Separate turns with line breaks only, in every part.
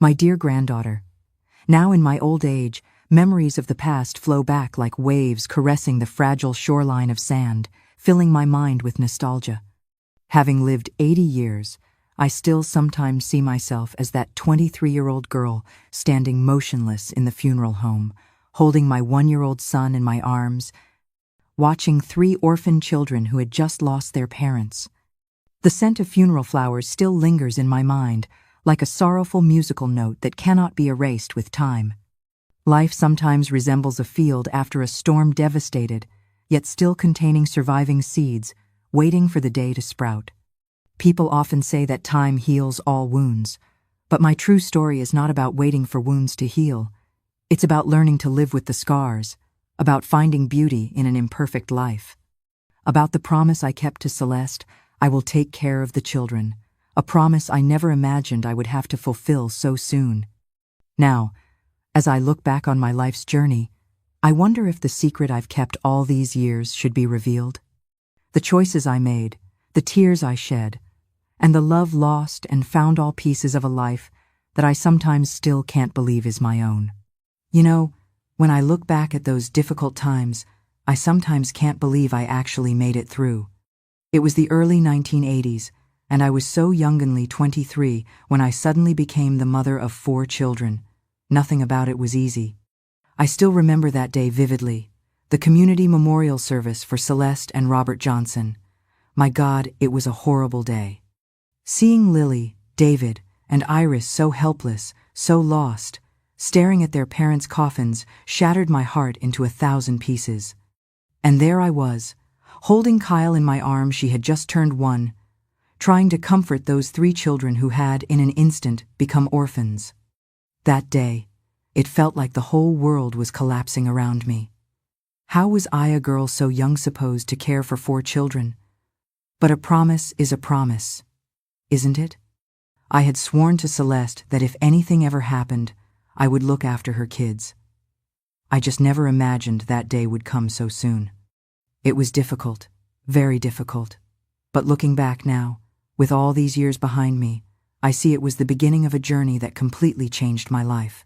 My dear granddaughter, now in my old age, memories of the past flow back like waves caressing the fragile shoreline of sand, filling my mind with nostalgia. Having lived 80 years, I still sometimes see myself as that 23-year-old girl standing motionless in the funeral home, holding my 1-year-old son in my arms, watching 3 orphan children who had just lost their parents. The scent of funeral flowers still lingers in my mind, like a sorrowful musical note that cannot be erased with time. Life sometimes resembles a field after a storm devastated, yet still containing surviving seeds, waiting for the day to sprout. People often say that time heals all wounds, but my true story is not about waiting for wounds to heal. It's about learning to live with the scars, about finding beauty in an imperfect life. About the promise I kept to Celeste, I will take care of the children, a promise I never imagined I would have to fulfill so soon. Now, as I look back on my life's journey, I wonder if the secret I've kept all these years should be revealed. The choices I made, the tears I shed, and the love lost and found, all pieces of a life that I sometimes still can't believe is my own. You know, when I look back at those difficult times, I sometimes can't believe I actually made it through. It was the early 1980s, and I was so youngly 23 when I suddenly became the mother of 4 children. Nothing about it was easy. I still remember that day vividly, the community memorial service for Celeste and Robert Johnson. My God, it was a horrible day. Seeing Lily, David, and Iris so helpless, so lost, staring at their parents' coffins shattered my heart into 1,000 pieces. And there I was, holding Kyle in my arms. She had just turned 1, trying to comfort those 3 children who had, in an instant, become orphans. That day, it felt like the whole world was collapsing around me. How was I, a girl so young, supposed to care for 4 children? But a promise is a promise, isn't it? I had sworn to Celeste that if anything ever happened, I would look after her kids. I just never imagined that day would come so soon. It was difficult, very difficult. But looking back now, with all these years behind me, I see it was the beginning of a journey that completely changed my life.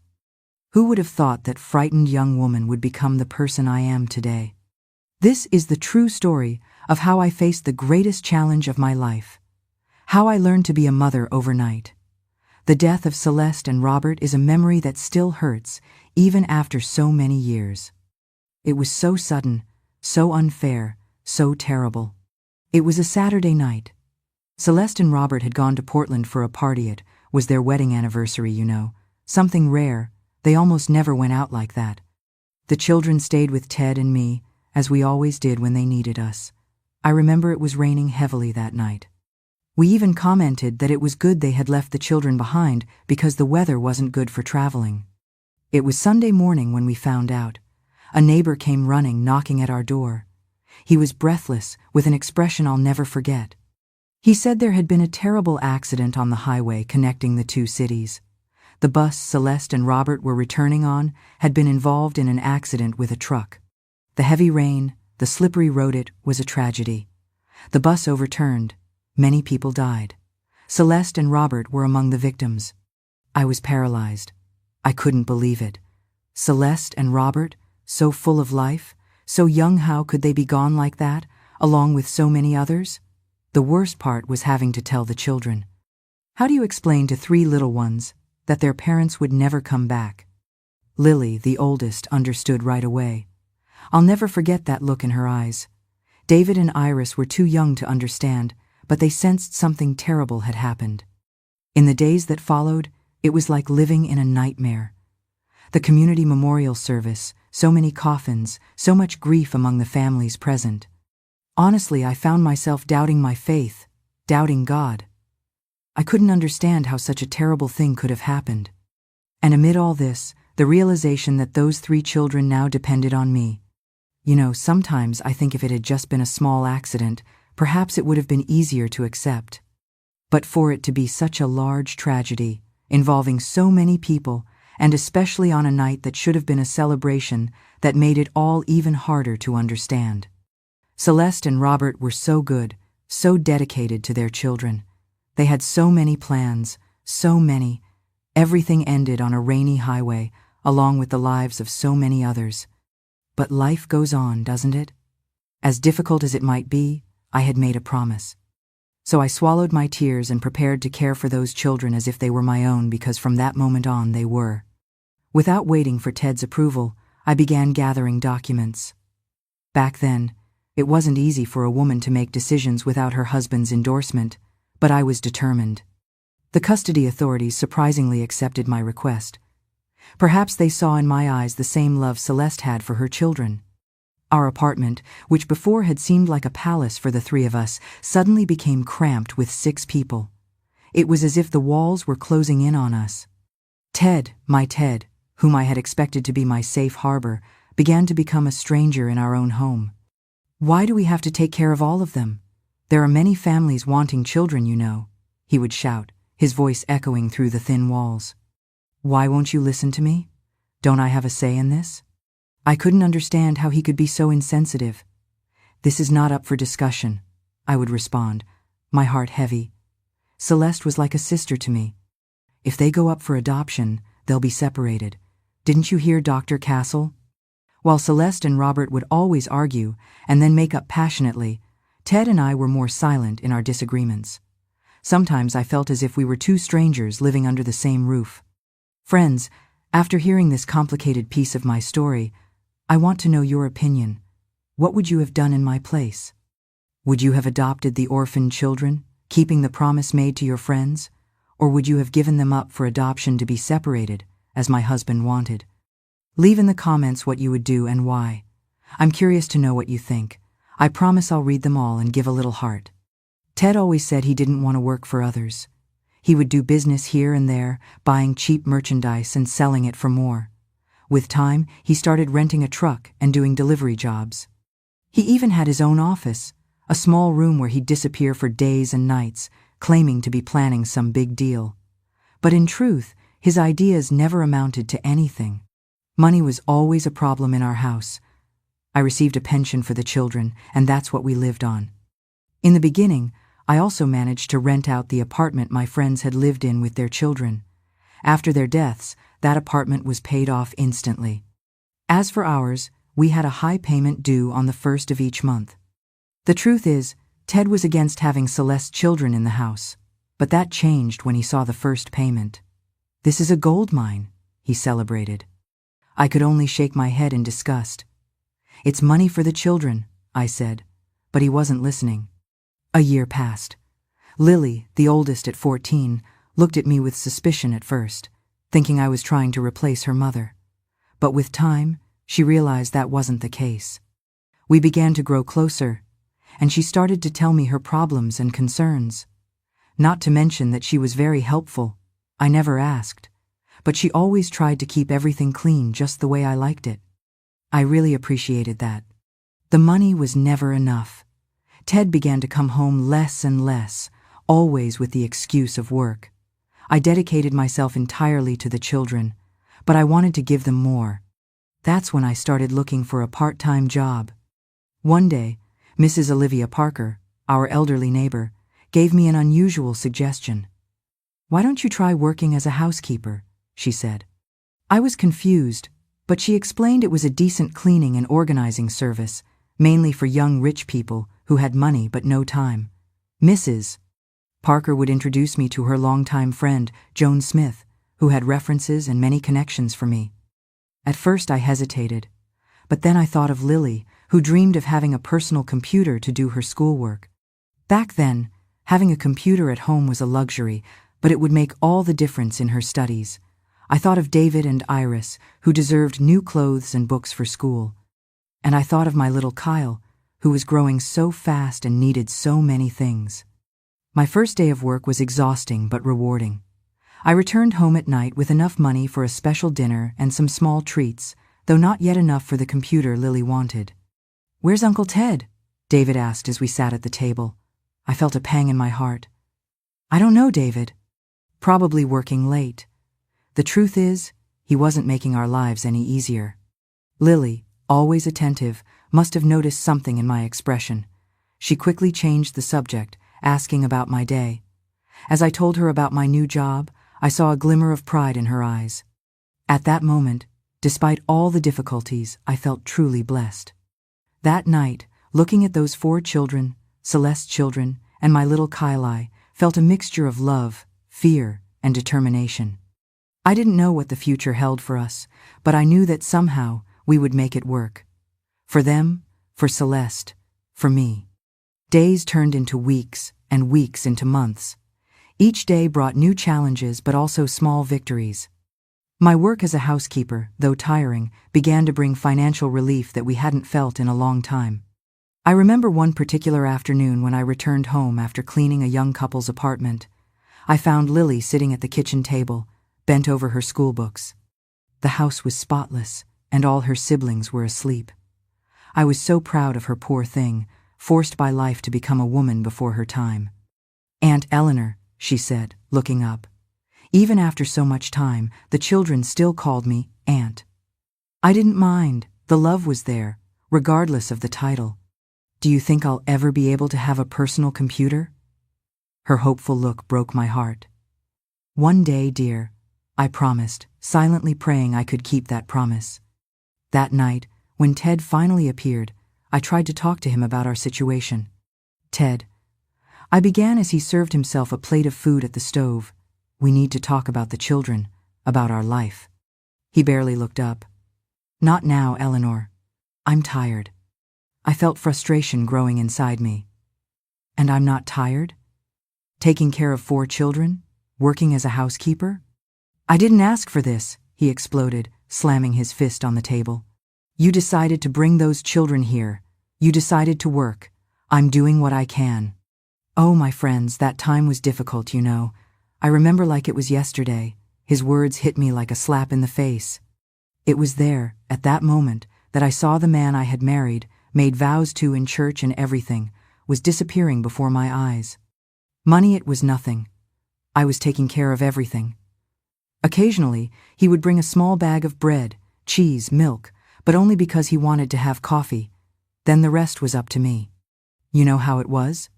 Who would have thought that frightened young woman would become the person I am today? This is the true story of how I faced the greatest challenge of my life. How I learned to be a mother overnight. The death of Celeste and Robert is a memory that still hurts, even after so many years. It was so sudden, so unfair, so terrible. It was a Saturday night. Celeste and Robert had gone to Portland for a party. It was their wedding anniversary, you know. Something rare. They almost never went out like that. The children stayed with Ted and me, as we always did when they needed us. I remember it was raining heavily that night. We even commented that it was good they had left the children behind because the weather wasn't good for traveling. It was Sunday morning when we found out. A neighbor came running, knocking at our door. He was breathless, with an expression I'll never forget. He said there had been a terrible accident on the highway connecting the 2 cities. The bus Celeste and Robert were returning on had been involved in an accident with a truck. The heavy rain, the slippery road, it was a tragedy. The bus overturned. Many people died. Celeste and Robert were among the victims. I was paralyzed. I couldn't believe it. Celeste and Robert, so full of life, so young, how could they be gone like that, along with so many others? The worst part was having to tell the children. How do you explain to 3 little ones that their parents would never come back? Lily, the oldest, understood right away. I'll never forget that look in her eyes. David and Iris were too young to understand, but they sensed something terrible had happened. In the days that followed, it was like living in a nightmare. The community memorial service, so many coffins, so much grief among the families present. Honestly, I found myself doubting my faith, doubting God. I couldn't understand how such a terrible thing could have happened. And amid all this, the realization that those 3 children now depended on me. You know, sometimes I think if it had just been a small accident, perhaps it would have been easier to accept. But for it to be such a large tragedy, involving so many people, and especially on a night that should have been a celebration, that made it all even harder to understand. Celeste and Robert were so good, so dedicated to their children. They had so many plans, so many, Everything ended on a rainy highway, along with the lives of so many others. But life goes on, doesn't it? As difficult as it might be, I had made a promise. So I swallowed my tears and prepared to care for those children as if they were my own, because from that moment on they were. Without waiting for Ted's approval, I began gathering documents. Back then, it wasn't easy for a woman to make decisions without her husband's endorsement, but I was determined. The custody authorities surprisingly accepted my request. Perhaps they saw in my eyes the same love Celeste had for her children. Our apartment, which before had seemed like a palace for the three of us, suddenly became cramped with 6 people. It was as if the walls were closing in on us. Ted, my Ted, whom I had expected to be my safe harbor, began to become a stranger in our own home. "Why do we have to take care of all of them? There are many families wanting children, you know," he would shout, his voice echoing through the thin walls. "Why won't you listen to me? Don't I have a say in this?" I couldn't understand how he could be so insensitive. "This is not up for discussion," I would respond, my heart heavy. Celeste was like a sister to me. "If they go up for adoption, they'll be separated. Didn't you hear Dr. Castle?" While Celeste and Robert would always argue and then make up passionately, Ted and I were more silent in our disagreements. Sometimes I felt as if we were 2 strangers living under the same roof. Friends, after hearing this complicated piece of my story, I want to know your opinion. What would you have done in my place? Would you have adopted the orphaned children, keeping the promise made to your friends? Or would you have given them up for adoption to be separated, as my husband wanted? Leave in the comments what you would do and why. I'm curious to know what you think. I promise I'll read them all and give a little heart. Ted always said he didn't want to work for others. He would do business here and there, buying cheap merchandise and selling it for more. With time, he started renting a truck and doing delivery jobs. He even had his own office, a small room where he'd disappear for days and nights, claiming to be planning some big deal. But in truth, his ideas never amounted to anything. Money was always a problem in our house. I received a pension for the children, and that's what we lived on. In the beginning, I also managed to rent out the apartment my friends had lived in with their children. After their deaths, that apartment was paid off instantly. As for ours, we had a high payment due on the 1st of each month. The truth is, Ted was against having Celeste's children in the house, but that changed when he saw the first payment. "This is a gold mine," he celebrated. I could only shake my head in disgust. "It's money for the children," I said, but he wasn't listening. A year passed. Lily, the oldest at 14, looked at me with suspicion at first, thinking I was trying to replace her mother. But with time, she realized that wasn't the case. We began to grow closer, and she started to tell me her problems and concerns. Not to mention that she was very helpful. I never asked, but she always tried to keep everything clean just the way I liked it. I really appreciated that. The money was never enough. Ted began to come home less and less, always with the excuse of work. I dedicated myself entirely to the children, but I wanted to give them more. That's when I started looking for a part-time job. One day, Mrs. Olivia Parker, our elderly neighbor, gave me an unusual suggestion. "Why don't you try working as a housekeeper?" she said. I was confused, but she explained it was a decent cleaning and organizing service, mainly for young rich people who had money but no time. Mrs. Parker would introduce me to her longtime friend, Joan Smith, who had references and many connections for me. At first I hesitated, but then I thought of Lily, who dreamed of having a personal computer to do her schoolwork. Back then, having a computer at home was a luxury, but it would make all the difference in her studies. I thought of David and Iris, who deserved new clothes and books for school. And I thought of my little Kyle, who was growing so fast and needed so many things. My first day of work was exhausting but rewarding. I returned home at night with enough money for a special dinner and some small treats, though not yet enough for the computer Lily wanted. "Where's Uncle Ted?" David asked as we sat at the table. I felt a pang in my heart. "I don't know, David. Probably working late." The truth is, he wasn't making our lives any easier. Lily, always attentive, must have noticed something in my expression. She quickly changed the subject, asking about my day. As I told her about my new job, I saw a glimmer of pride in her eyes. At that moment, despite all the difficulties, I felt truly blessed. That night, looking at those 4 children, Celeste's children, and my little Kylie, felt a mixture of love, fear, and determination. I didn't know what the future held for us, but I knew that somehow we would make it work. For them, for Celeste, for me. Days turned into weeks, and weeks into months. Each day brought new challenges but also small victories. My work as a housekeeper, though tiring, began to bring financial relief that we hadn't felt in a long time. I remember one particular afternoon when I returned home after cleaning a young couple's apartment. I found Lily sitting at the kitchen table, bent over her school books. The house was spotless, and all her siblings were asleep. I was so proud of her, poor thing, forced by life to become a woman before her time. "Aunt Eleanor," she said, looking up. Even after so much time, the children still called me Aunt. I didn't mind. The love was there, regardless of the title. "Do you think I'll ever be able to have a personal computer?" Her hopeful look broke my heart. "One day, dear," I promised, silently praying I could keep that promise. That night, when Ted finally appeared, I tried to talk to him about our situation. "Ted," I began as he served himself a plate of food at the stove, "we need to talk about the children, about our life." He barely looked up. "Not now, Eleanor. I'm tired." I felt frustration growing inside me. "And I'm not tired? Taking care of 4 children? Working as a housekeeper?" "I didn't ask for this," he exploded, slamming his fist on the table. "You decided to bring those children here. You decided to work. I'm doing what I can." "Oh, my friends, that time was difficult, you know. I remember like it was yesterday." His words hit me like a slap in the face. It was there, at that moment, that I saw the man I had married, made vows to in church and everything, was disappearing before my eyes. Money, it was nothing. I was taking care of everything. Occasionally, he would bring a small bag of bread, cheese, milk, but only because he wanted to have coffee. Then the rest was up to me. You know how it was?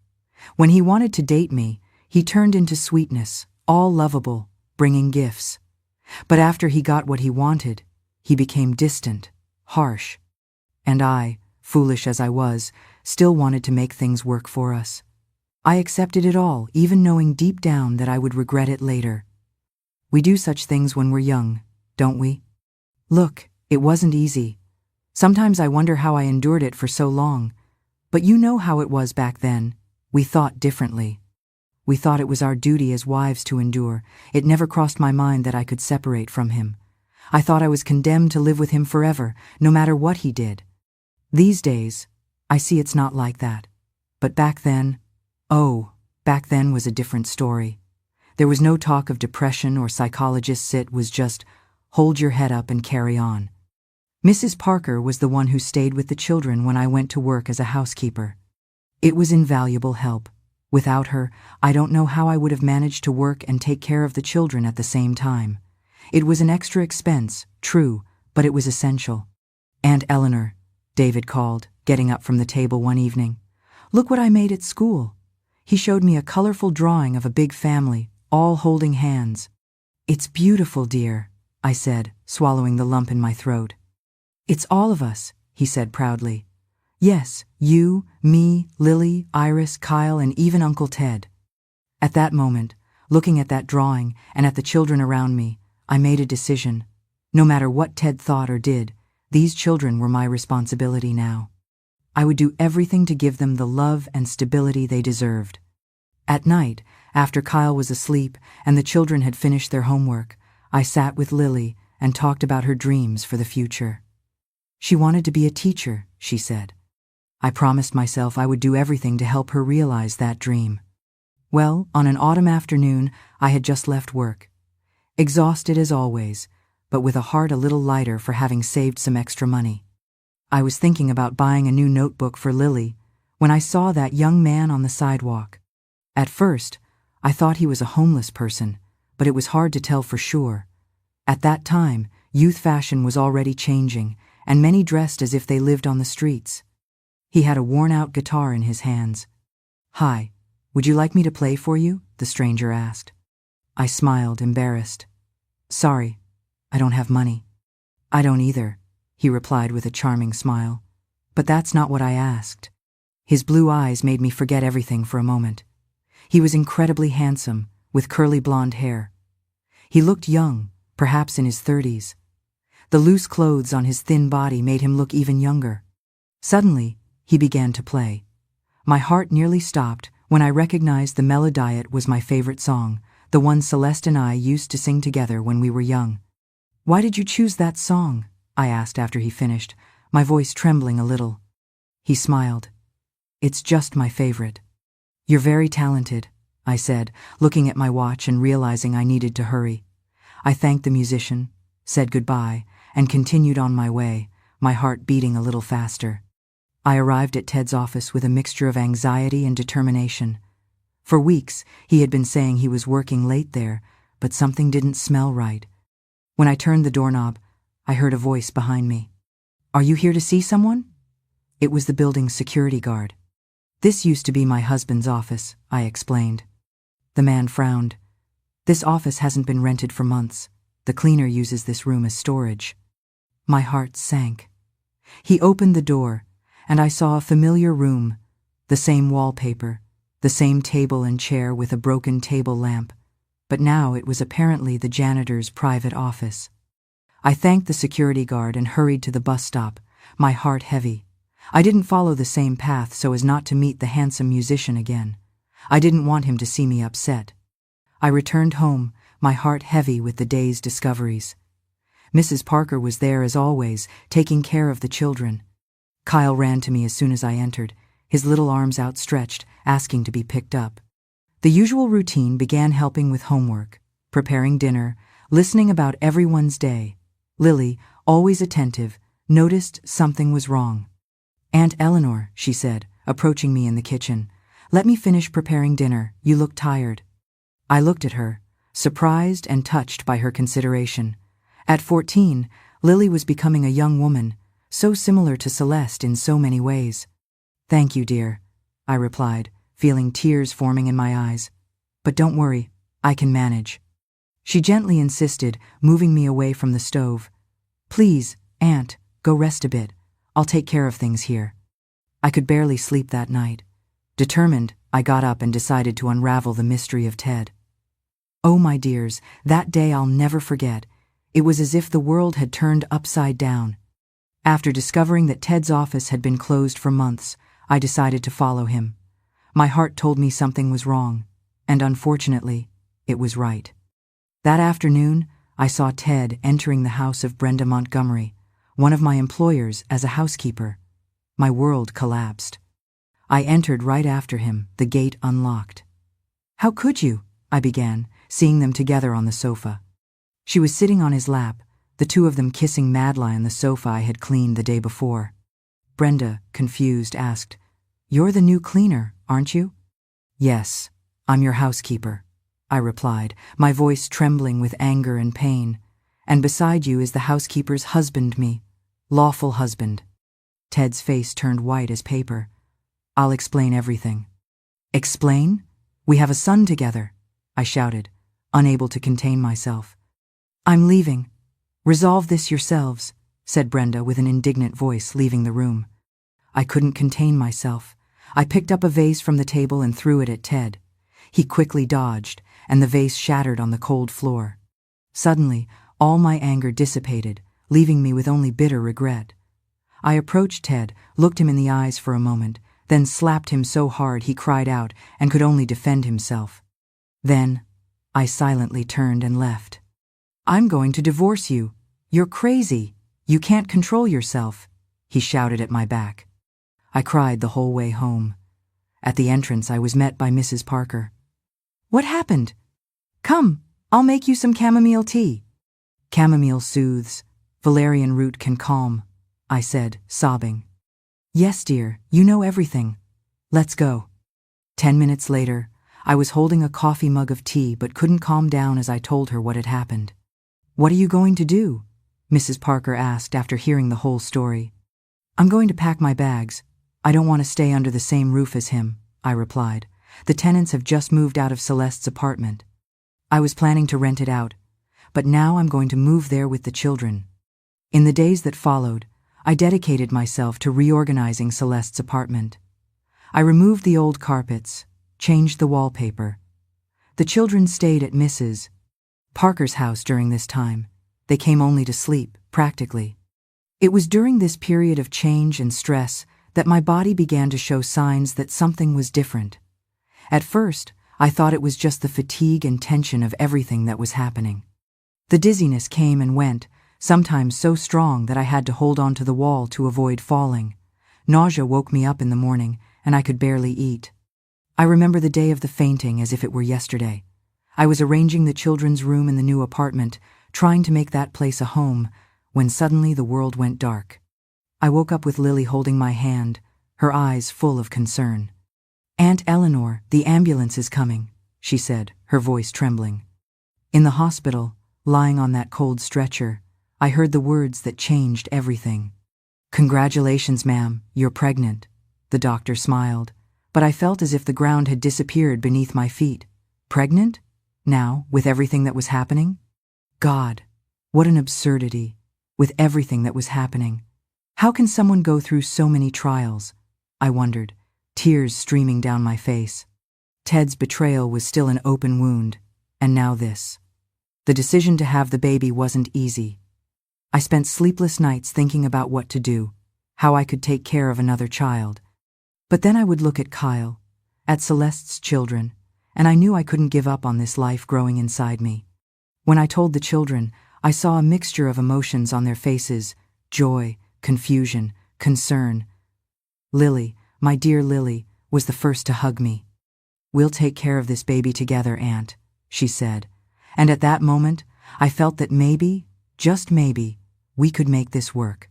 When he wanted to date me, he turned into sweetness, all lovable, bringing gifts. But after he got what he wanted, he became distant, harsh. And I, foolish as I was, still wanted to make things work for us. I accepted it all, even knowing deep down that I would regret it later. We do such things when we're young, don't we? Look, it wasn't easy. Sometimes I wonder how I endured it for so long. But you know how it was back then. We thought differently. We thought it was our duty as wives to endure. It never crossed my mind that I could separate from him. I thought I was condemned to live with him forever, no matter what he did. These days, I see it's not like that. But back then, back then was a different story. There was no talk of depression or psychologists. It was just, hold your head up and carry on. Mrs. Parker was the one who stayed with the children when I went to work as a housekeeper. It was invaluable help. Without her, I don't know how I would have managed to work and take care of the children at the same time. It was an extra expense, true, but it was essential. "Aunt Eleanor," David called, getting up from the table one evening. "Look what I made at school." He showed me a colorful drawing of a big family, all holding hands. "It's beautiful, dear," I said, swallowing the lump in my throat. "It's all of us," he said proudly. "Yes, you, me, Lily, Iris, Kyle, and even Uncle Ted." At that moment, looking at that drawing and at the children around me, I made a decision. No matter what Ted thought or did, these children were my responsibility now. I would do everything to give them the love and stability they deserved. At night, after Kyle was asleep and the children had finished their homework, I sat with Lily and talked about her dreams for the future. She wanted to be a teacher, she said. I promised myself I would do everything to help her realize that dream. Well, on an autumn afternoon, I had just left work. Exhausted as always, but with a heart a little lighter for having saved some extra money. I was thinking about buying a new notebook for Lily when I saw that young man on the sidewalk. At first, I thought he was a homeless person, but it was hard to tell for sure. At that time, youth fashion was already changing, and many dressed as if they lived on the streets. He had a worn-out guitar in his hands. "Hi, would you like me to play for you?" the stranger asked. I smiled, embarrassed. Sorry, I don't have money. I don't either, he replied with a charming smile. But that's not what I asked. His blue eyes made me forget everything for a moment. He was incredibly handsome, with curly blonde hair. He looked young, perhaps in his 30s. The loose clothes on his thin body made him look even younger. Suddenly, he began to play. My heart nearly stopped when I recognized the melodiet was my favorite song, the one Celeste and I used to sing together when we were young. Why did you choose that song? I asked after he finished, my voice trembling a little. He smiled. It's just my favorite. You're very talented, I said, looking at my watch and realizing I needed to hurry. I thanked the musician, said goodbye, and continued on my way, my heart beating a little faster. I arrived at Ted's office with a mixture of anxiety and determination. For weeks, he had been saying he was working late there, but something didn't smell right. When I turned the doorknob, I heard a voice behind me. Are you here to see someone? It was the building's security guard. This used to be my husband's office, I explained. The man frowned. This office hasn't been rented for months. The cleaner uses this room as storage. My heart sank. He opened the door, and I saw a familiar room, the same wallpaper, the same table and chair with a broken table lamp, but now it was apparently the janitor's private office. I thanked the security guard and hurried to the bus stop, my heart heavy. I didn't follow the same path so as not to meet the handsome musician again. I didn't want him to see me upset. I returned home, my heart heavy with the day's discoveries. Mrs. Parker was there as always, taking care of the children. Kyle ran to me as soon as I entered, his little arms outstretched, asking to be picked up. The usual routine began, helping with homework, preparing dinner, listening about everyone's day. Lily, always attentive, noticed something was wrong. Aunt Eleanor, she said, approaching me in the kitchen, let me finish preparing dinner, you look tired. I looked at her, surprised and touched by her consideration. At 14, Lily was becoming a young woman, so similar to Celeste in so many ways. Thank you, dear, I replied, feeling tears forming in my eyes. But don't worry, I can manage. She gently insisted, moving me away from the stove. Please, Aunt, go rest a bit. I'll take care of things here. I could barely sleep that night. Determined, I got up and decided to unravel the mystery of Ted. Oh, my dears, that day I'll never forget. It was as if the world had turned upside down. After discovering that Ted's office had been closed for months, I decided to follow him. My heart told me something was wrong, and unfortunately, it was right. That afternoon, I saw Ted entering the house of Brenda Montgomery, one of my employers, as a housekeeper. My world collapsed. I entered right after him, the gate unlocked. How could you? I began, seeing them together on the sofa. She was sitting on his lap, the two of them kissing madly on the sofa I had cleaned the day before. Brenda, confused, asked, You're the new cleaner, aren't you? Yes, I'm your housekeeper, I replied, my voice trembling with anger and pain. And beside you is the housekeeper's husband, me. Lawful husband. Ted's face turned white as paper. I'll explain everything. Explain? We have a son together, I shouted, unable to contain myself. I'm leaving. Resolve this yourselves, said Brenda with an indignant voice, leaving the room. I couldn't contain myself. I picked up a vase from the table and threw it at Ted. He quickly dodged, and the vase shattered on the cold floor. Suddenly, all my anger dissipated, leaving me with only bitter regret. I approached Ted, looked him in the eyes for a moment, then slapped him so hard he cried out and could only defend himself. Then, I silently turned and left. I'm going to divorce you. You're crazy. You can't control yourself, he shouted at my back. I cried the whole way home. At the entrance, I was met by Mrs. Parker. What happened? Come, I'll make you some chamomile tea. Chamomile soothes. Valerian root can calm, I said, sobbing. Yes, dear, you know everything. Let's go. 10 minutes later, I was holding a coffee mug of tea but couldn't calm down as I told her what had happened. What are you going to do? Mrs. Parker asked after hearing the whole story. I'm going to pack my bags. I don't want to stay under the same roof as him, I replied. The tenants have just moved out of Celeste's apartment. I was planning to rent it out, but now I'm going to move there with the children. In the days that followed, I dedicated myself to reorganizing Celeste's apartment. I removed the old carpets, changed the wallpaper. The children stayed at Mrs. Parker's house during this time. They came only to sleep, practically. It was during this period of change and stress that my body began to show signs that something was different. At first, I thought it was just the fatigue and tension of everything that was happening. The dizziness came and went, sometimes so strong that I had to hold onto the wall to avoid falling. Nausea woke me up in the morning, and I could barely eat. I remember the day of the fainting as if it were yesterday. I was arranging the children's room in the new apartment, trying to make that place a home, when suddenly the world went dark. I woke up with Lily holding my hand, her eyes full of concern. "Aunt Eleanor, the ambulance is coming," she said, her voice trembling. In the hospital, lying on that cold stretcher, I heard the words that changed everything. "Congratulations, ma'am, you're pregnant." The doctor smiled, but I felt as if the ground had disappeared beneath my feet. Pregnant? Now, with everything that was happening? God, what an absurdity, with everything that was happening. How can someone go through so many trials? I wondered, tears streaming down my face. Ted's betrayal was still an open wound, and now this. The decision to have the baby wasn't easy. I spent sleepless nights thinking about what to do, how I could take care of another child. But then I would look at Kyle, at Celeste's children, and I knew I couldn't give up on this life growing inside me. When I told the children, I saw a mixture of emotions on their faces: joy, confusion, concern. Lily, my dear Lily, was the first to hug me. "We'll take care of this baby together, Aunt," she said, and at that moment, I felt that maybe, just maybe, we could make this work.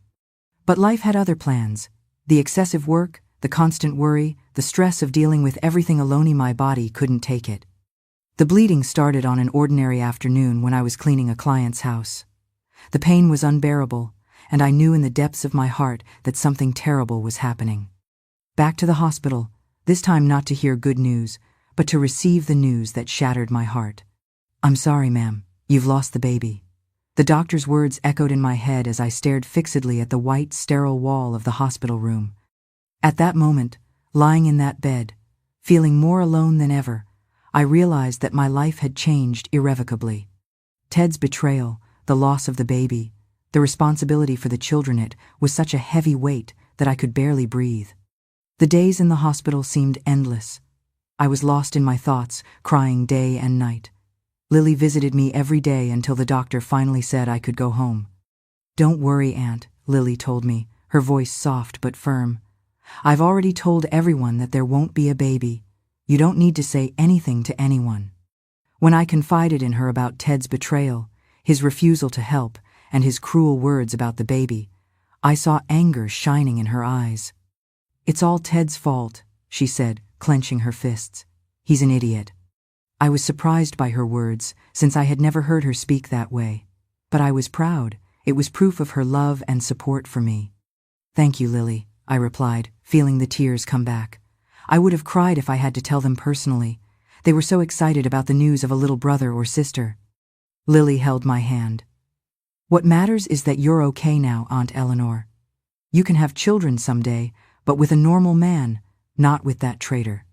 But life had other plans. The excessive work, the constant worry, the stress of dealing with everything alone, my body couldn't take it. The bleeding started on an ordinary afternoon when I was cleaning a client's house. The pain was unbearable, and I knew in the depths of my heart that something terrible was happening. Back to the hospital, this time not to hear good news, but to receive the news that shattered my heart. "I'm sorry, ma'am, you've lost the baby." The doctor's words echoed in my head as I stared fixedly at the white, sterile wall of the hospital room. At that moment, lying in that bed, feeling more alone than ever, I realized that my life had changed irrevocably. Ted's betrayal, the loss of the baby, the responsibility for the children, it was such a heavy weight that I could barely breathe. The days in the hospital seemed endless. I was lost in my thoughts, crying day and night. Lily visited me every day until the doctor finally said I could go home. "Don't worry, Aunt," Lily told me, her voice soft but firm. "I've already told everyone that there won't be a baby. You don't need to say anything to anyone." When I confided in her about Ted's betrayal, his refusal to help, and his cruel words about the baby, I saw anger shining in her eyes. "It's all Ted's fault," she said, clenching her fists. "He's an idiot." I was surprised by her words, since I had never heard her speak that way. But I was proud. It was proof of her love and support for me. "Thank you, Lily," I replied, feeling the tears come back. I would have cried if I had to tell them personally. They were so excited about the news of a little brother or sister. Lily held my hand. "What matters is that you're okay now, Aunt Eleanor. You can have children someday, but with a normal man, not with that traitor."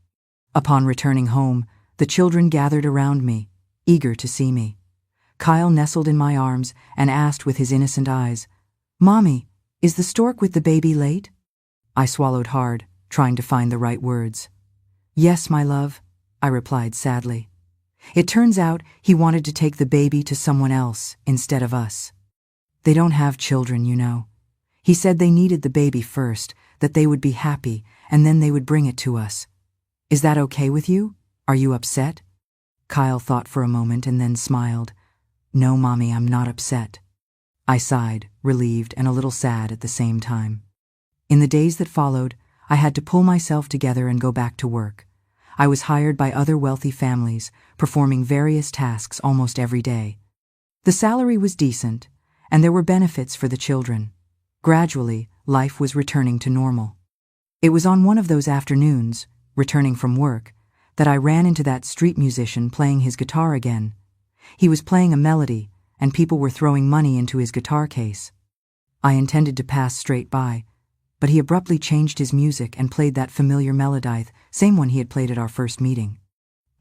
Upon returning home, the children gathered around me, eager to see me. Kyle nestled in my arms and asked with his innocent eyes, "Mommy, is the stork with the baby late?" I swallowed hard, trying to find the right words. "Yes, my love," I replied sadly. "It turns out he wanted to take the baby to someone else instead of us. They don't have children, you know. He said they needed the baby first, that they would be happy, and then they would bring it to us. Is that okay with you? Are you upset?" Kyle thought for a moment and then smiled. "No, Mommy, I'm not upset." I sighed, relieved and a little sad at the same time. In the days that followed, I had to pull myself together and go back to work. I was hired by other wealthy families, performing various tasks almost every day. The salary was decent, and there were benefits for the children. Gradually, life was returning to normal. It was on one of those afternoons, returning from work, that I ran into that street musician playing his guitar again, He was playing a melody, and people were throwing money into his guitar case. I intended to pass straight by, but he abruptly changed his music and played that familiar melody, same one he had played at our first meeting.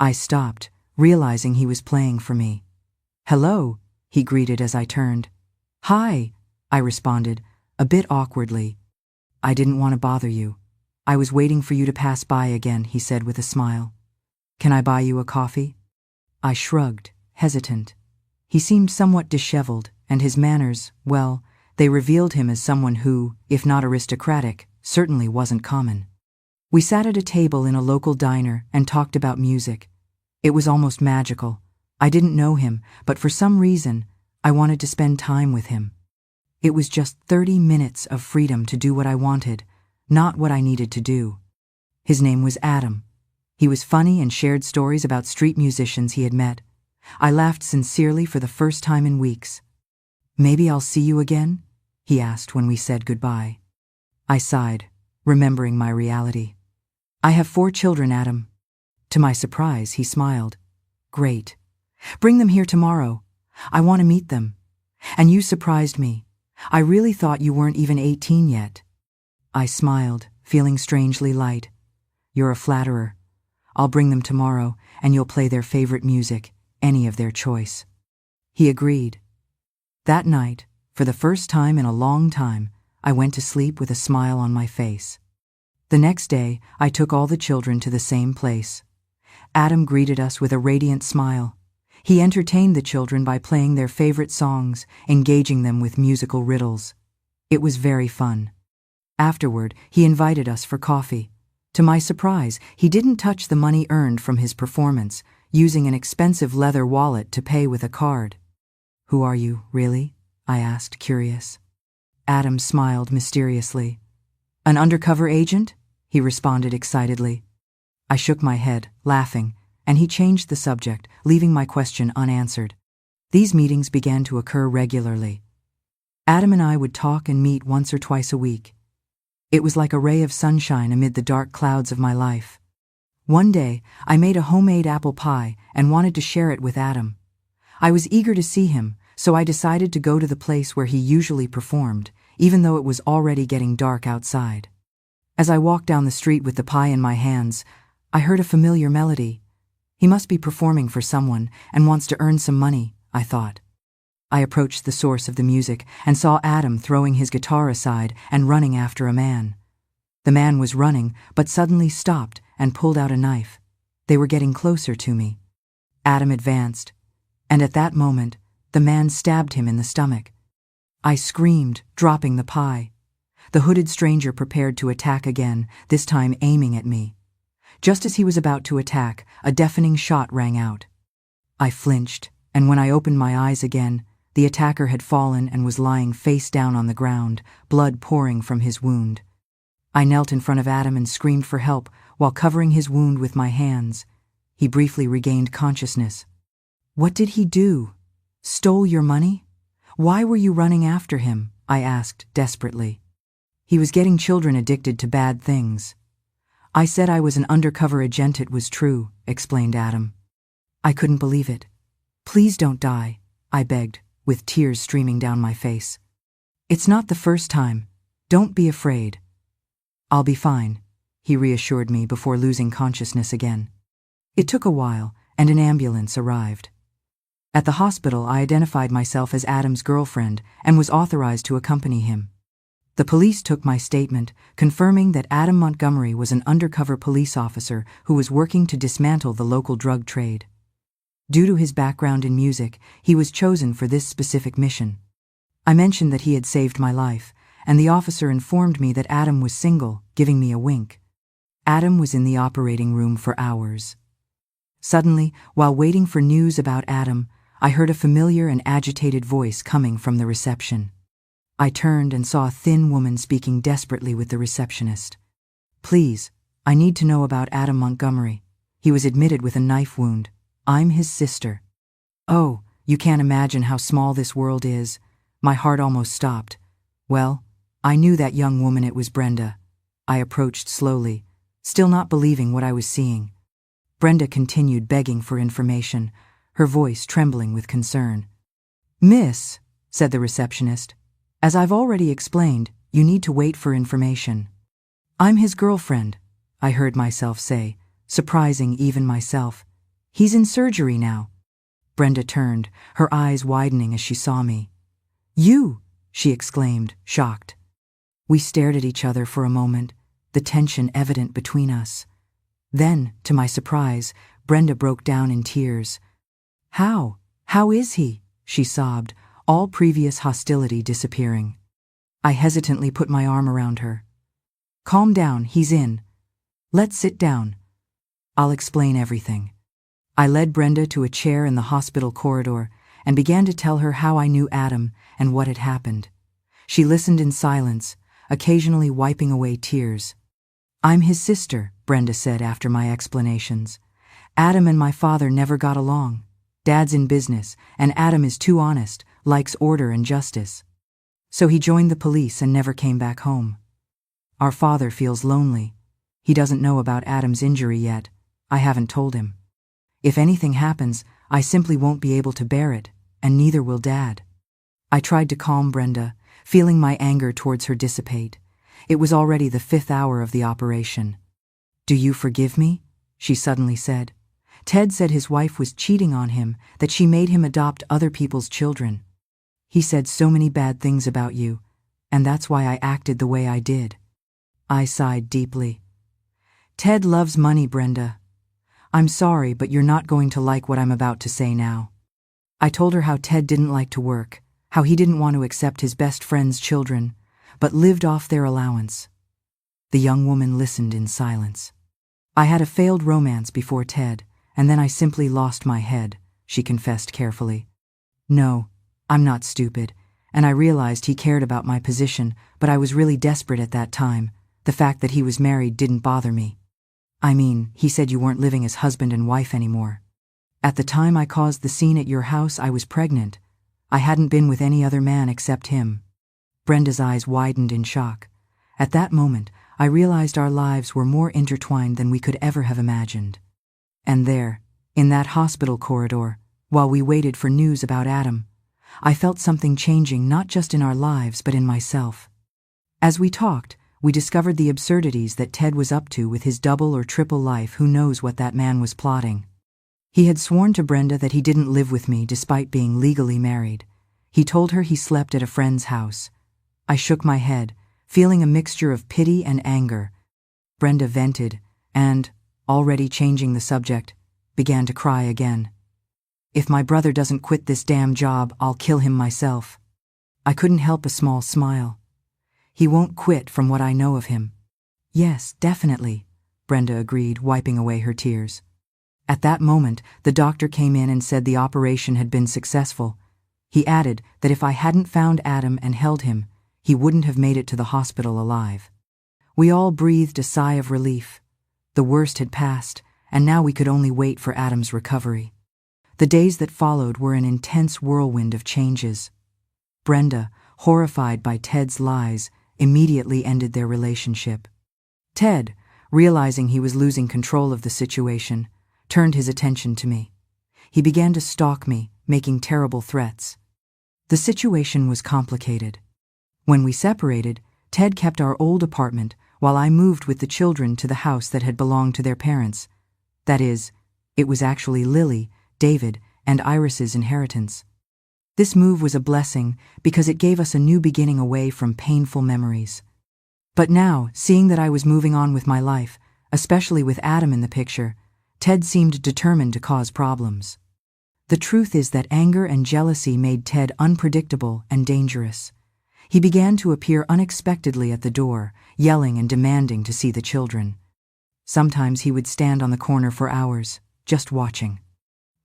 I stopped, realizing he was playing for me. "Hello," he greeted as I turned. "Hi," I responded, a bit awkwardly. "I didn't want to bother you. I was waiting for you to pass by again," he said with a smile. "Can I buy you a coffee?" I shrugged, hesitant. He seemed somewhat disheveled, and his manners, well, they revealed him as someone who, if not aristocratic, certainly wasn't common. We sat at a table in a local diner and talked about music. It was almost magical. I didn't know him, but for some reason, I wanted to spend time with him. It was just 30 minutes of freedom to do what I wanted, not what I needed to do. His name was Adam. He was funny and shared stories about street musicians he had met. I laughed sincerely for the first time in weeks. "Maybe I'll see you again?" he asked when we said goodbye. I sighed, remembering my reality. "I have 4 children, Adam." To my surprise, he smiled. "Great. Bring them here tomorrow. I want to meet them. And you surprised me. I really thought you weren't even 18 yet." I smiled, feeling strangely light. "You're a flatterer. I'll bring them tomorrow, and you'll play their favorite music, any of their choice." He agreed. That night, for the first time in a long time, I went to sleep with a smile on my face. The next day, I took all the children to the same place. Adam greeted us with a radiant smile. He entertained the children by playing their favorite songs, engaging them with musical riddles. It was very fun. Afterward, he invited us for coffee. To my surprise, he didn't touch the money earned from his performance, using an expensive leather wallet to pay with a card. "Who are you, really?" I asked, curious. Adam smiled mysteriously. "An undercover agent?" he responded excitedly. I shook my head, laughing, and he changed the subject, leaving my question unanswered. These meetings began to occur regularly. Adam and I would talk and meet once or twice a week. It was like a ray of sunshine amid the dark clouds of my life. One day, I made a homemade apple pie and wanted to share it with Adam. I was eager to see him, so I decided to go to the place where he usually performed, even though it was already getting dark outside. As I walked down the street with the pie in my hands, I heard a familiar melody. He must be performing for someone and wants to earn some money, I thought. I approached the source of the music and saw Adam throwing his guitar aside and running after a man. The man was running, but suddenly stopped and pulled out a knife. They were getting closer to me. Adam advanced, and at that moment, the man stabbed him in the stomach. I screamed, dropping the pie. The hooded stranger prepared to attack again, this time aiming at me. Just as he was about to attack, a deafening shot rang out. I flinched, and when I opened my eyes again, the attacker had fallen and was lying face down on the ground, blood pouring from his wound. I knelt in front of Adam and screamed for help while covering his wound with my hands. He briefly regained consciousness. "What did he do? Stole your money? Why were you running after him?" I asked desperately. "He was getting children addicted to bad things." "I said I was an undercover agent, it was true," explained Adam. I couldn't believe it. "Please don't die," I begged, with tears streaming down my face. "It's not the first time. Don't be afraid." "I'll be fine," he reassured me before losing consciousness again. It took a while, and an ambulance arrived. At the hospital, I identified myself as Adam's girlfriend and was authorized to accompany him. The police took my statement, confirming that Adam Montgomery was an undercover police officer who was working to dismantle the local drug trade. Due to his background in music, he was chosen for this specific mission. I mentioned that he had saved my life, and the officer informed me that Adam was single, giving me a wink. Adam was in the operating room for hours. Suddenly, while waiting for news about Adam, I heard a familiar and agitated voice coming from the reception. I turned and saw a thin woman speaking desperately with the receptionist. "Please, I need to know about Adam Montgomery. He was admitted with a knife wound. I'm his sister." "Oh, you can't imagine how small this world is." My heart almost stopped. "Well, I knew that young woman, it was Brenda." I approached slowly, still not believing what I was seeing. Brenda continued begging for information. her voice trembling with concern. "Miss," said the receptionist, "as I've already explained, you need to wait for information." "I'm his girlfriend," I heard myself say, surprising even myself. "He's in surgery now." Brenda turned, her eyes widening as she saw me. "You!" she exclaimed, shocked. We stared at each other for a moment, the tension evident between us. Then, to my surprise, Brenda broke down in tears. "How? How is he?" she sobbed, all previous hostility disappearing. I hesitantly put my arm around her. "Calm down, he's in. Let's sit down. I'll explain everything." I led Brenda to a chair in the hospital corridor and began to tell her how I knew Adam and what had happened. She listened in silence, occasionally wiping away tears. "I'm his sister," Brenda said after my explanations. "Adam and my father never got along. Dad's in business, and Adam is too honest, likes order and justice. So he joined the police and never came back home. Our father feels lonely. He doesn't know about Adam's injury yet. I haven't told him. If anything happens, I simply won't be able to bear it, and neither will Dad." I tried to calm Brenda, feeling my anger towards her dissipate. It was already the 5th hour of the operation. "Do you forgive me?" she suddenly said. "Ted said his wife was cheating on him, that she made him adopt other people's children. He said so many bad things about you, and that's why I acted the way I did." I sighed deeply. "Ted loves money, Brenda. I'm sorry, but you're not going to like what I'm about to say now." I told her how Ted didn't like to work, how he didn't want to accept his best friend's children, but lived off their allowance. The young woman listened in silence. "I had a failed romance before Ted, and then I simply lost my head," she confessed carefully. "No, I'm not stupid, and I realized he cared about my position, but I was really desperate at that time. The fact that he was married didn't bother me. I mean, he said you weren't living as husband and wife anymore. At the time I caused the scene at your house, I was pregnant. I hadn't been with any other man except him." Brenda's eyes widened in shock. At that moment, I realized our lives were more intertwined than we could ever have imagined. And there, in that hospital corridor, while we waited for news about Adam, I felt something changing not just in our lives but in myself. As we talked, we discovered the absurdities that Ted was up to with his double or triple life. Who knows what that man was plotting. He had sworn to Brenda that he didn't live with me despite being legally married. He told her he slept at a friend's house. I shook my head, feeling a mixture of pity and anger. Brenda vented and, already changing the subject, began to cry again. "If my brother doesn't quit this damn job, I'll kill him myself." I couldn't help a small smile. "He won't quit from what I know of him." "Yes, definitely," Brenda agreed, wiping away her tears. At that moment, the doctor came in and said the operation had been successful. He added that if I hadn't found Adam and held him, he wouldn't have made it to the hospital alive. We all breathed a sigh of relief. The worst had passed, and now we could only wait for Adam's recovery. The days that followed were an intense whirlwind of changes. Brenda, horrified by Ted's lies, immediately ended their relationship. Ted, realizing he was losing control of the situation, turned his attention to me. He began to stalk me, making terrible threats. The situation was complicated. When we separated, Ted kept our old apartment while I moved with the children to the house that had belonged to their parents. That is, it was actually Lily, David, and Iris's inheritance. This move was a blessing because it gave us a new beginning away from painful memories. But now, seeing that I was moving on with my life, especially with Adam in the picture, Ted seemed determined to cause problems. The truth is that anger and jealousy made Ted unpredictable and dangerous. He began to appear unexpectedly at the door, yelling and demanding to see the children. Sometimes he would stand on the corner for hours, just watching.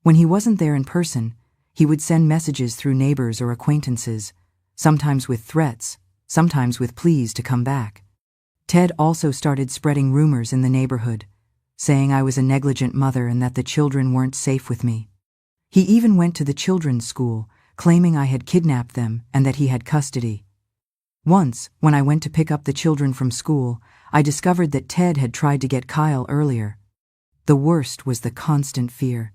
When he wasn't there in person, he would send messages through neighbors or acquaintances, sometimes with threats, sometimes with pleas to come back. Ted also started spreading rumors in the neighborhood, saying I was a negligent mother and that the children weren't safe with me. He even went to the children's school, claiming I had kidnapped them and that he had custody. Once, when I went to pick up the children from school, I discovered that Ted had tried to get Kyle earlier. The worst was the constant fear.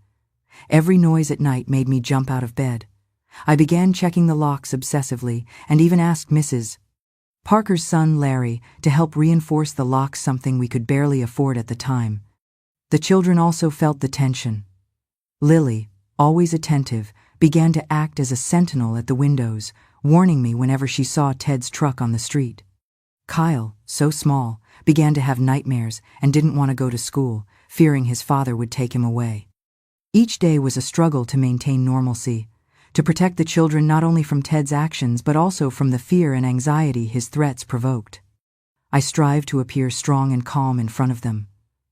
Every noise at night made me jump out of bed. I began checking the locks obsessively and even asked Mrs. Parker's son, Larry, to help reinforce the locks, something we could barely afford at the time. The children also felt the tension. Lily, always attentive, began to act as a sentinel at the windows, warning me whenever she saw Ted's truck on the street. Kyle, so small, began to have nightmares and didn't want to go to school, fearing his father would take him away. Each day was a struggle to maintain normalcy, to protect the children not only from Ted's actions but also from the fear and anxiety his threats provoked. I strived to appear strong and calm in front of them,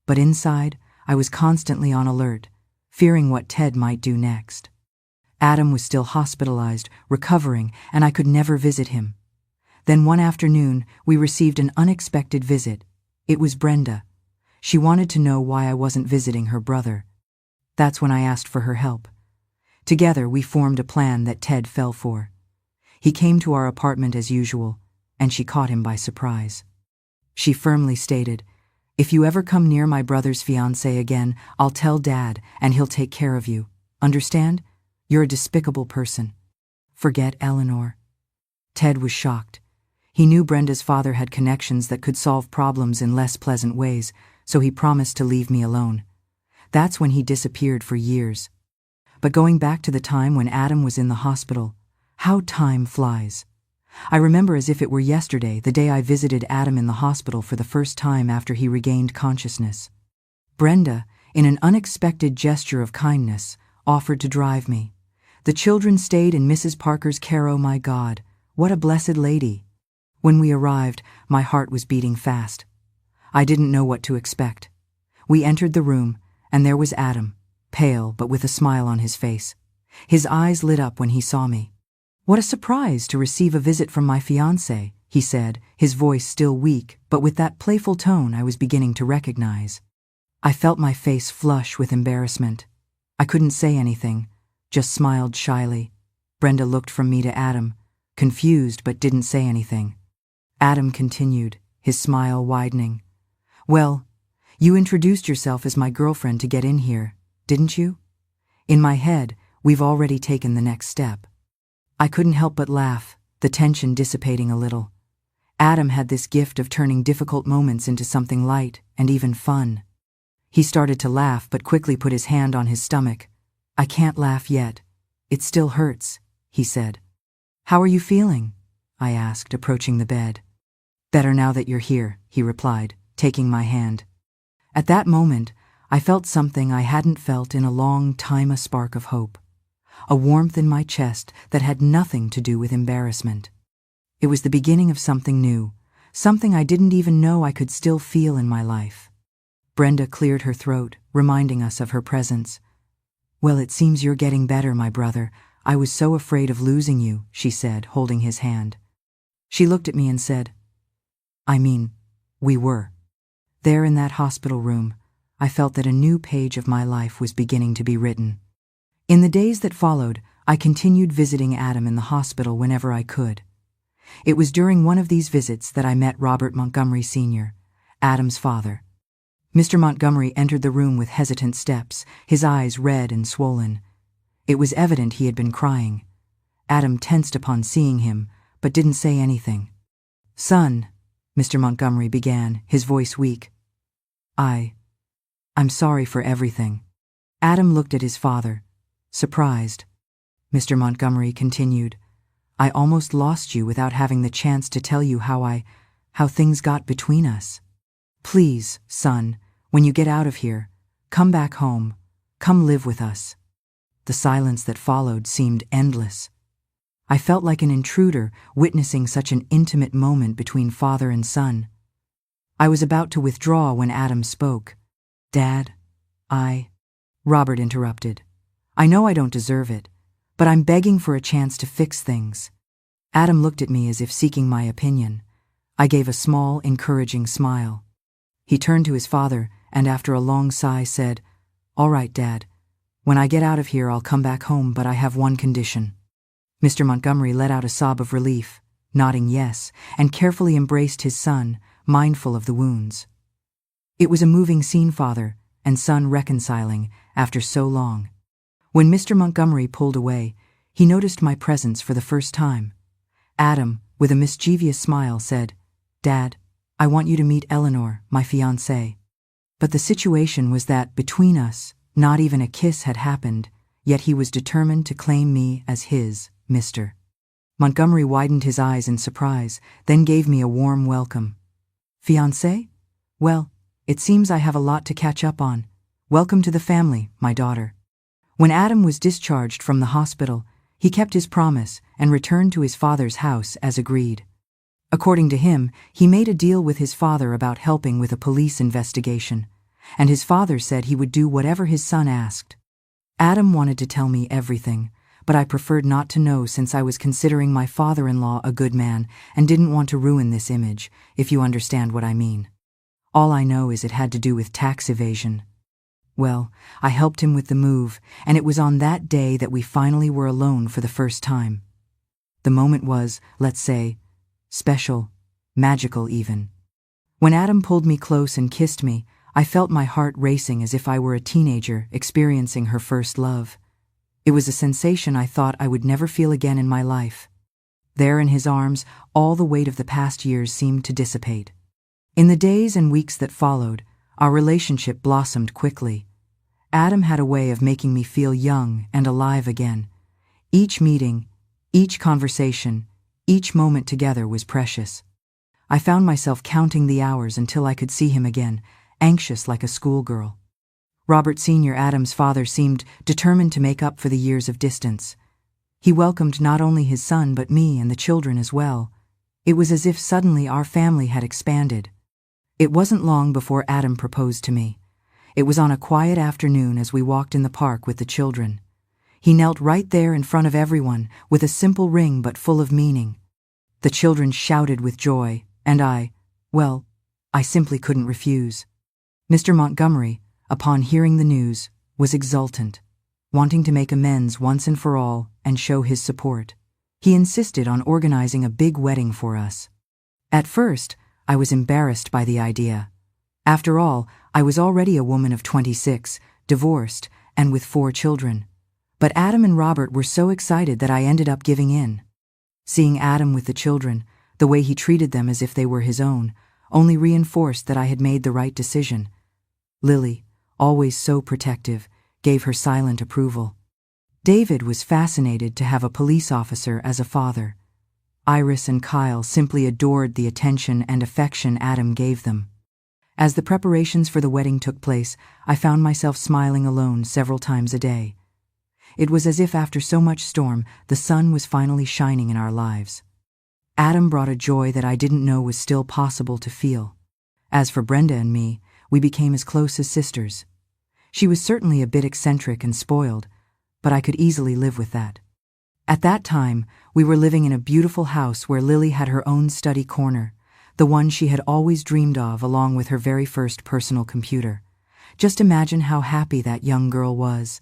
but inside, I was constantly on alert, fearing what Ted might do next. Adam was still hospitalized, recovering, and I could never visit him. Then one afternoon, we received an unexpected visit. It was Brenda. She wanted to know why I wasn't visiting her brother. That's when I asked for her help. Together, we formed a plan that Ted fell for. He came to our apartment as usual, and she caught him by surprise. She firmly stated, "If you ever come near my brother's fiancée again, I'll tell Dad, and he'll take care of you. Understand? You're a despicable person." "Forget Eleanor." Ted was shocked. He knew Brenda's father had connections that could solve problems in less pleasant ways, so he promised to leave me alone. That's when he disappeared for years. But going back to the time when Adam was in the hospital, how time flies. I remember as if it were yesterday, the day I visited Adam in the hospital for the first time after he regained consciousness. Brenda, in an unexpected gesture of kindness, offered to drive me. The children stayed in Mrs. Parker's care. Oh my God, what a blessed lady. When we arrived, my heart was beating fast. I didn't know what to expect. We entered the room, and there was Adam, pale but with a smile on his face. His eyes lit up when he saw me. "What a surprise to receive a visit from my fiancé," he said, his voice still weak, but with that playful tone I was beginning to recognize. I felt my face flush with embarrassment. I couldn't say anything, just smiled shyly. Brenda looked from me to Adam, confused but didn't say anything. Adam continued, his smile widening. "Well, you introduced yourself as my girlfriend to get in here, didn't you? In my head, we've already taken the next step." I couldn't help but laugh, the tension dissipating a little. Adam had this gift of turning difficult moments into something light and even fun. He started to laugh but quickly put his hand on his stomach. "I can't laugh yet. It still hurts," he said. "How are you feeling?" I asked, approaching the bed. "Better now that you're here," he replied, taking my hand. At that moment, I felt something I hadn't felt in a long time, a spark of hope. A warmth in my chest that had nothing to do with embarrassment. It was the beginning of something new, something I didn't even know I could still feel in my life. Brenda cleared her throat, reminding us of her presence. "Well, it seems you're getting better, my brother. I was so afraid of losing you," she said, holding his hand. She looked at me and said, we were. There in that hospital room, I felt that a new page of my life was beginning to be written. In the days that followed, I continued visiting Adam in the hospital whenever I could. It was during one of these visits that I met Robert Montgomery Sr., Adam's father. Mr. Montgomery entered the room with hesitant steps, his eyes red and swollen. It was evident he had been crying. Adam tensed upon seeing him, but didn't say anything. "Son," Mr. Montgomery began, his voice weak. I'm sorry for everything." Adam looked at his father, surprised. Mr. Montgomery continued, "I almost lost you without having the chance to tell you how things got between us. Please, son, when you get out of here, come back home. Come live with us." The silence that followed seemed endless. I felt like an intruder witnessing such an intimate moment between father and son. I was about to withdraw when Adam spoke. "Dad, Robert interrupted. "I know I don't deserve it, but I'm begging for a chance to fix things." Adam looked at me as if seeking my opinion. I gave a small, encouraging smile. He turned to his father and, after a long sigh, said, "All right, Dad. When I get out of here, I'll come back home, but I have one condition." Mr. Montgomery let out a sob of relief, nodding yes, and carefully embraced his son, mindful of the wounds. It was a moving scene, father and son reconciling after so long. When Mr. Montgomery pulled away, he noticed my presence for the first time. Adam, with a mischievous smile, said, "Dad, I want you to meet Eleanor, my fiancée." But the situation was that, between us, not even a kiss had happened, yet he was determined to claim me as his, Mr. Montgomery widened his eyes in surprise, then gave me a warm welcome. "Fiancé? Well, it seems I have a lot to catch up on. Welcome to the family, my daughter." When Adam was discharged from the hospital, he kept his promise and returned to his father's house as agreed. According to him, he made a deal with his father about helping with a police investigation, and his father said he would do whatever his son asked. Adam wanted to tell me everything, but I preferred not to know since I was considering my father-in-law a good man and didn't want to ruin this image, if you understand what I mean. All I know is it had to do with tax evasion. Well, I helped him with the move, and it was on that day that we finally were alone for the first time. The moment was, let's say, special, magical even. When Adam pulled me close and kissed me, I felt my heart racing as if I were a teenager experiencing her first love. It was a sensation I thought I would never feel again in my life. There in his arms, all the weight of the past years seemed to dissipate. In the days and weeks that followed, our relationship blossomed quickly. Adam had a way of making me feel young and alive again. Each meeting, each conversation, each moment together was precious. I found myself counting the hours until I could see him again, anxious like a schoolgirl. Robert Sr., Adam's father, seemed determined to make up for the years of distance. He welcomed not only his son but me and the children as well. It was as if suddenly our family had expanded. It wasn't long before Adam proposed to me. It was on a quiet afternoon as we walked in the park with the children. He knelt right there in front of everyone with a simple ring but full of meaning. The children shouted with joy, and I simply couldn't refuse. Mr. Montgomery, upon hearing the news, was exultant, wanting to make amends once and for all and show his support. He insisted on organizing a big wedding for us. At first, I was embarrassed by the idea. After all, I was already a woman of 26, divorced, and with 4 children. But Adam and Robert were so excited that I ended up giving in. Seeing Adam with the children, the way he treated them as if they were his own, only reinforced that I had made the right decision. Lily, always so protective, gave her silent approval. David was fascinated to have a police officer as a father. Iris and Kyle simply adored the attention and affection Adam gave them. As the preparations for the wedding took place, I found myself smiling alone several times a day. It was as if after so much storm, the sun was finally shining in our lives. Adam brought a joy that I didn't know was still possible to feel. As for Brenda and me, we became as close as sisters. She was certainly a bit eccentric and spoiled, but I could easily live with that. At that time, we were living in a beautiful house where Lily had her own study corner, the one she had always dreamed of, along with her very first personal computer. Just imagine how happy that young girl was.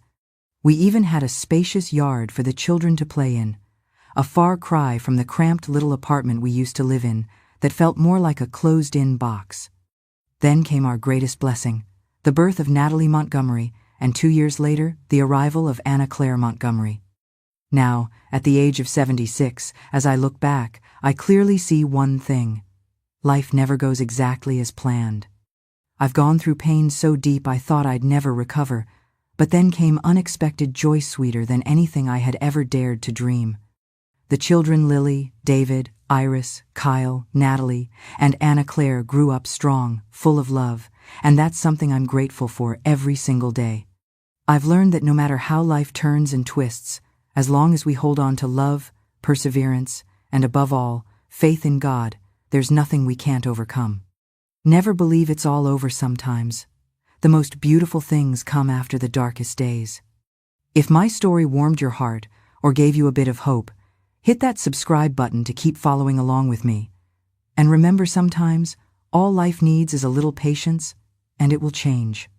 We even had a spacious yard for the children to play in, a far cry from the cramped little apartment we used to live in that felt more like a closed-in box. Then came our greatest blessing, the birth of Natalie Montgomery, and 2 years later, the arrival of Anna Claire Montgomery. Now, at the age of 76, as I look back, I clearly see one thing. Life never goes exactly as planned. I've gone through pain so deep I thought I'd never recover, but then came unexpected joy sweeter than anything I had ever dared to dream. The children Lily, David, Iris, Kyle, Natalie, and Anna Claire grew up strong, full of love, and that's something I'm grateful for every single day. I've learned that no matter how life turns and twists, as long as we hold on to love, perseverance, and above all, faith in God, there's nothing we can't overcome. Never believe it's all over sometimes. The most beautiful things come after the darkest days. If my story warmed your heart or gave you a bit of hope, hit that subscribe button to keep following along with me. And remember, sometimes, all life needs is a little patience, and it will change.